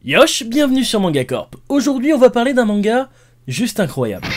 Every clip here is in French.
Yosh, bienvenue sur Manga Corp. Aujourd'hui on va parler d'un manga juste incroyable.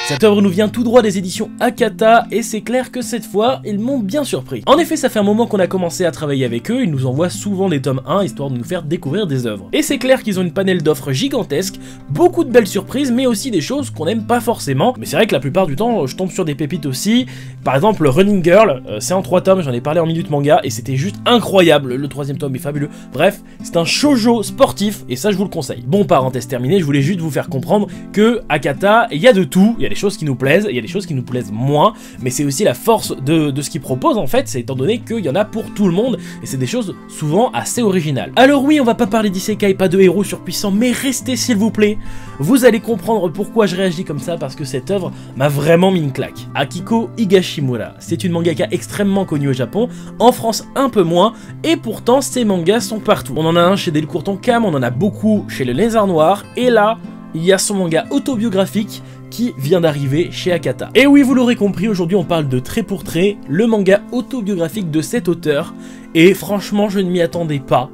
Cette œuvre nous vient tout droit des éditions Akata et c'est clair que cette fois, ils m'ont bien surpris. En effet, ça fait un moment qu'on a commencé à travailler avec eux, ils nous envoient souvent des tomes 1 histoire de nous faire découvrir des œuvres. Et c'est clair qu'ils ont une panel d'offres gigantesque, beaucoup de belles surprises, mais aussi des choses qu'on n'aime pas forcément. Mais c'est vrai que la plupart du temps, je tombe sur des pépites aussi. Par exemple, Running Girl, c'est en 3 tomes, j'en ai parlé en Minute Manga, et c'était juste incroyable, le 3e tome est fabuleux. Bref, c'est un shoujo sportif, et ça je vous le conseille. Bon, parenthèse terminée, je voulais juste vous faire comprendre que Akata, il y a de tout, il y a des choses qui nous plaisent, il y a des choses qui nous plaisent moins, mais c'est aussi la force de ce qu'ils proposent en fait, c'est étant donné qu'il y en a pour tout le monde, et c'est des choses souvent assez originales. Alors oui, on va pas parler d'isekai, pas de héros surpuissants, mais restez s'il vous plaît, vous allez comprendre pourquoi je réagis comme ça, parce que cette œuvre m'a vraiment mis une claque. Akiko Higashimura, c'est une mangaka extrêmement connue au Japon, en France un peu moins, et pourtant ses mangas sont partout. On en a un chez Delcourt Tonkam, on en a beaucoup chez le Lézard Noir, et là, il y a son manga autobiographique qui vient d'arriver chez Akata. Et oui, vous l'aurez compris, aujourd'hui on parle de Trait pour Trait, le manga autobiographique de cet auteur, et franchement je ne m'y attendais pas.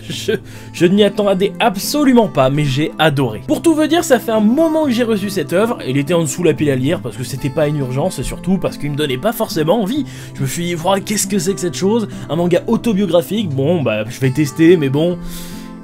je ne m'y attendais absolument pas, mais j'ai adoré. Pour tout vous dire, ça fait un moment que j'ai reçu cette œuvre, il était en dessous la pile à lire, parce que c'était pas une urgence, et surtout parce qu'il me donnait pas forcément envie. Je me suis dit, qu'est-ce que c'est que cette chose? Un manga autobiographique, bon bah je vais tester, mais bon...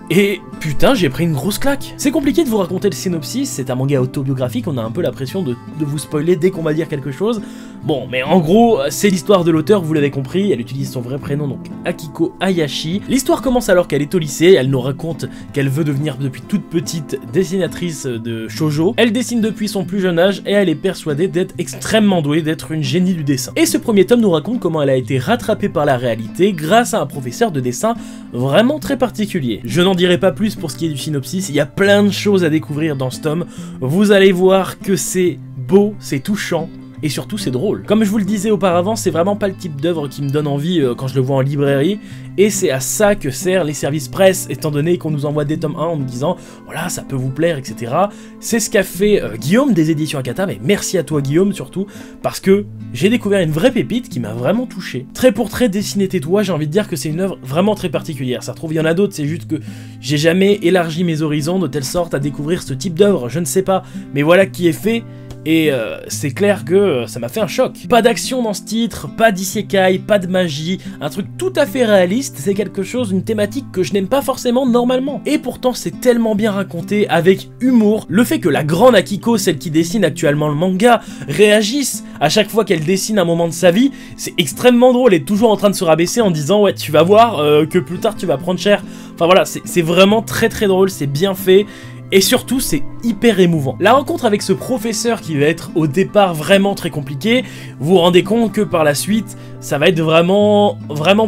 Et putain, j'ai pris une grosse claque. C'est compliqué de vous raconter le synopsis, c'est un manga autobiographique, on a un peu la pression de vous spoiler dès qu'on va dire quelque chose. Bon, mais en gros, c'est l'histoire de l'auteur, vous l'avez compris, elle utilise son vrai prénom, donc Akiko Hayashi. L'histoire commence alors qu'elle est au lycée, elle nous raconte qu'elle veut devenir depuis toute petite dessinatrice de shoujo. Elle dessine depuis son plus jeune âge et elle est persuadée d'être extrêmement douée, d'être une génie du dessin. Et ce premier tome nous raconte comment elle a été rattrapée par la réalité grâce à un professeur de dessin vraiment très particulier. Je n'en dirai pas plus pour ce qui est du synopsis, il y a plein de choses à découvrir dans ce tome, vous allez voir que c'est beau, c'est touchant, et surtout c'est drôle. Comme je vous le disais auparavant, c'est vraiment pas le type d'œuvre qui me donne envie quand je le vois en librairie, et c'est à ça que servent les services presse, étant donné qu'on nous envoie des tomes 1 en nous disant voilà ça peut vous plaire, etc. C'est ce qu'a fait Guillaume des éditions Akata, mais merci à toi Guillaume surtout, parce que j'ai découvert une vraie pépite qui m'a vraiment touché. Trait pour trait, dessiné tais-toi, j'ai envie de dire que c'est une œuvre vraiment très particulière. Ça se trouve il y en a d'autres, c'est juste que j'ai jamais élargi mes horizons de telle sorte à découvrir ce type d'œuvre, je ne sais pas, mais voilà qui est fait. Et c'est clair que ça m'a fait un choc. Pas d'action dans ce titre, pas d'isekai, pas de magie, un truc tout à fait réaliste, c'est quelque chose, une thématique que je n'aime pas forcément normalement. Et pourtant c'est tellement bien raconté, avec humour, le fait que la grande Akiko, celle qui dessine actuellement le manga, réagisse à chaque fois qu'elle dessine un moment de sa vie, c'est extrêmement drôle, elle est toujours en train de se rabaisser en disant ouais tu vas voir que plus tard tu vas prendre cher. Enfin voilà, c'est vraiment très très drôle, c'est bien fait. Et surtout, c'est hyper émouvant. La rencontre avec ce professeur qui va être au départ vraiment très compliqué, vous vous rendez compte que par la suite, ça va être vraiment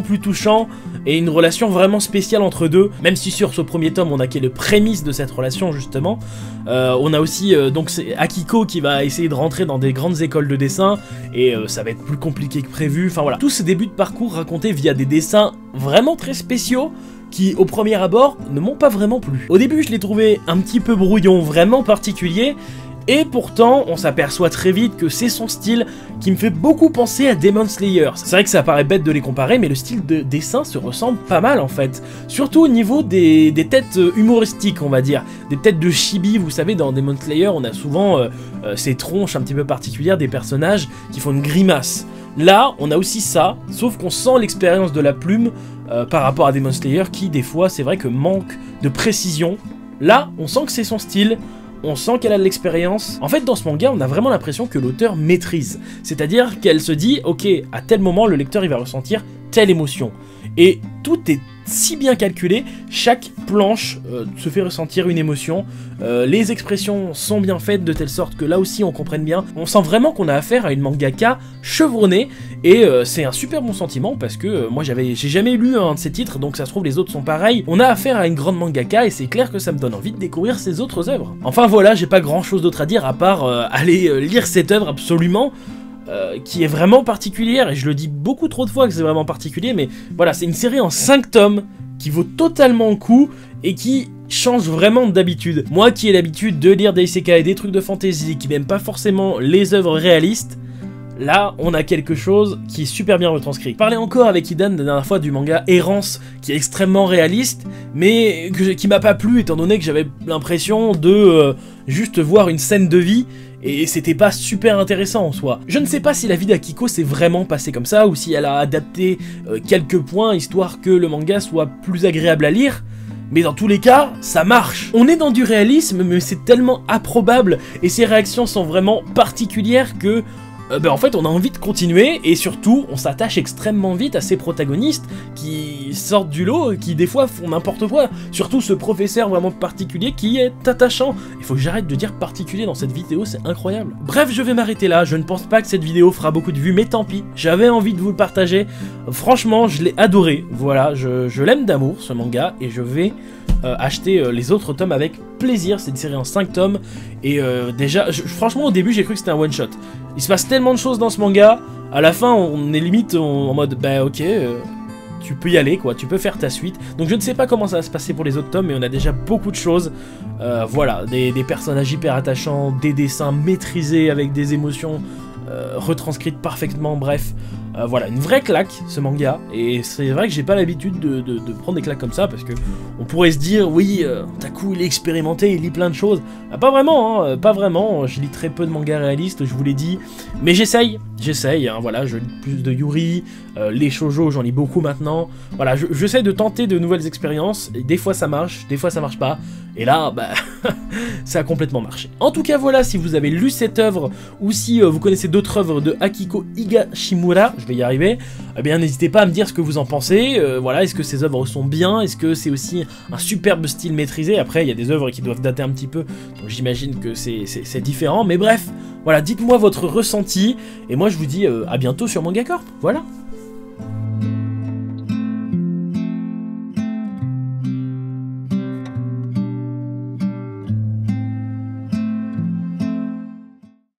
plus touchant et une relation vraiment spéciale entre deux. Même si sur ce premier tome, on a les prémices de cette relation justement. On a aussi donc c'est Akiko qui va essayer de rentrer dans des grandes écoles de dessin et ça va être plus compliqué que prévu. Enfin voilà, tous ces débuts de parcours racontés via des dessins vraiment très spéciaux, qui au premier abord ne m'ont pas vraiment plu. Au début je les trouvais un petit peu brouillon, vraiment particulier, et pourtant on s'aperçoit très vite que c'est son style qui me fait beaucoup penser à Demon Slayer. C'est vrai que ça paraît bête de les comparer, mais le style de dessin se ressemble pas mal en fait. Surtout au niveau des têtes humoristiques on va dire, des têtes de chibi, vous savez dans Demon Slayer on a souvent ces tronches un petit peu particulières des personnages qui font une grimace. Là, on a aussi ça, sauf qu'on sent l'expérience de la plume par rapport à Demon Slayer qui, des fois, c'est vrai que manque de précision. Là, on sent que c'est son style, on sent qu'elle a de l'expérience. En fait, dans ce manga, on a vraiment l'impression que l'auteur maîtrise. C'est-à-dire qu'elle se dit, ok, à tel moment, le lecteur, il va ressentir telle émotion. Et tout est si bien calculé, chaque planche se fait ressentir une émotion, les expressions sont bien faites de telle sorte que là aussi on comprenne bien, on sent vraiment qu'on a affaire à une mangaka chevronnée, et c'est un super bon sentiment parce que moi j'ai jamais lu un de ces titres, donc ça se trouve les autres sont pareils, on a affaire à une grande mangaka et c'est clair que ça me donne envie de découvrir ses autres œuvres. Enfin voilà, j'ai pas grand chose d'autre à dire à part aller lire cette œuvre absolument, qui est vraiment particulière, et je le dis beaucoup trop de fois que c'est vraiment particulier, mais voilà, c'est une série en 5 tomes qui vaut totalement le coup et qui change vraiment d'habitude. Moi qui ai l'habitude de lire des isekai, des trucs de fantasy, qui n'aime pas forcément les œuvres réalistes, là on a quelque chose qui est super bien retranscrit. Je parlais encore avec Idan la dernière fois du manga Errance, qui est extrêmement réaliste, mais qui m'a pas plu étant donné que j'avais l'impression de juste voir une scène de vie, et c'était pas super intéressant en soi. Je ne sais pas si la vie d'Akiko s'est vraiment passée comme ça, ou si elle a adapté quelques points histoire que le manga soit plus agréable à lire, mais dans tous les cas, ça marche. On est dans du réalisme, mais c'est tellement improbable, et ses réactions sont vraiment particulières que en fait on a envie de continuer, et surtout on s'attache extrêmement vite à ces protagonistes qui sortent du lot, qui des fois font n'importe quoi, surtout ce professeur vraiment particulier qui est attachant. Il faut que j'arrête de dire particulier dans cette vidéo, c'est incroyable. Bref, je vais m'arrêter là, je ne pense pas que cette vidéo fera beaucoup de vues, mais tant pis, j'avais envie de vous le partager. Franchement, je l'ai adoré, voilà, je l'aime d'amour ce manga, et je vais acheter les autres tomes avec plaisir. C'est une série en 5 tomes, et déjà, franchement au début j'ai cru que c'était un one shot. Il se passe tellement de choses dans ce manga, à la fin on est limite en mode bah ok, tu peux y aller quoi, tu peux faire ta suite. Donc je ne sais pas comment ça va se passer pour les autres tomes, mais on a déjà beaucoup de choses. Voilà, des personnages hyper attachants, des dessins maîtrisés avec des émotions retranscrites parfaitement, bref. Voilà, une vraie claque ce manga, et c'est vrai que j'ai pas l'habitude de prendre des claques comme ça, parce que on pourrait se dire oui, Taku il est expérimenté, il lit plein de choses. Pas vraiment, hein, pas vraiment, je lis très peu de mangas réalistes, je vous l'ai dit, mais j'essaye, hein, voilà, je lis plus de Yuri, les shoujo j'en lis beaucoup maintenant, voilà, j'essaye de tenter de nouvelles expériences, et des fois ça marche pas, et là, bah, ça a complètement marché. En tout cas voilà, si vous avez lu cette œuvre, ou si vous connaissez d'autres œuvres de Akiko Higashimura, je vais y arriver, eh bien n'hésitez pas à me dire ce que vous en pensez, voilà, est-ce que ces œuvres sont bien, est-ce que c'est aussi un superbe style maîtrisé. Après il y a des œuvres qui doivent dater un petit peu, donc j'imagine que c'est différent, mais bref, voilà, dites-moi votre ressenti, et moi je vous dis à bientôt sur Manga Corp, voilà.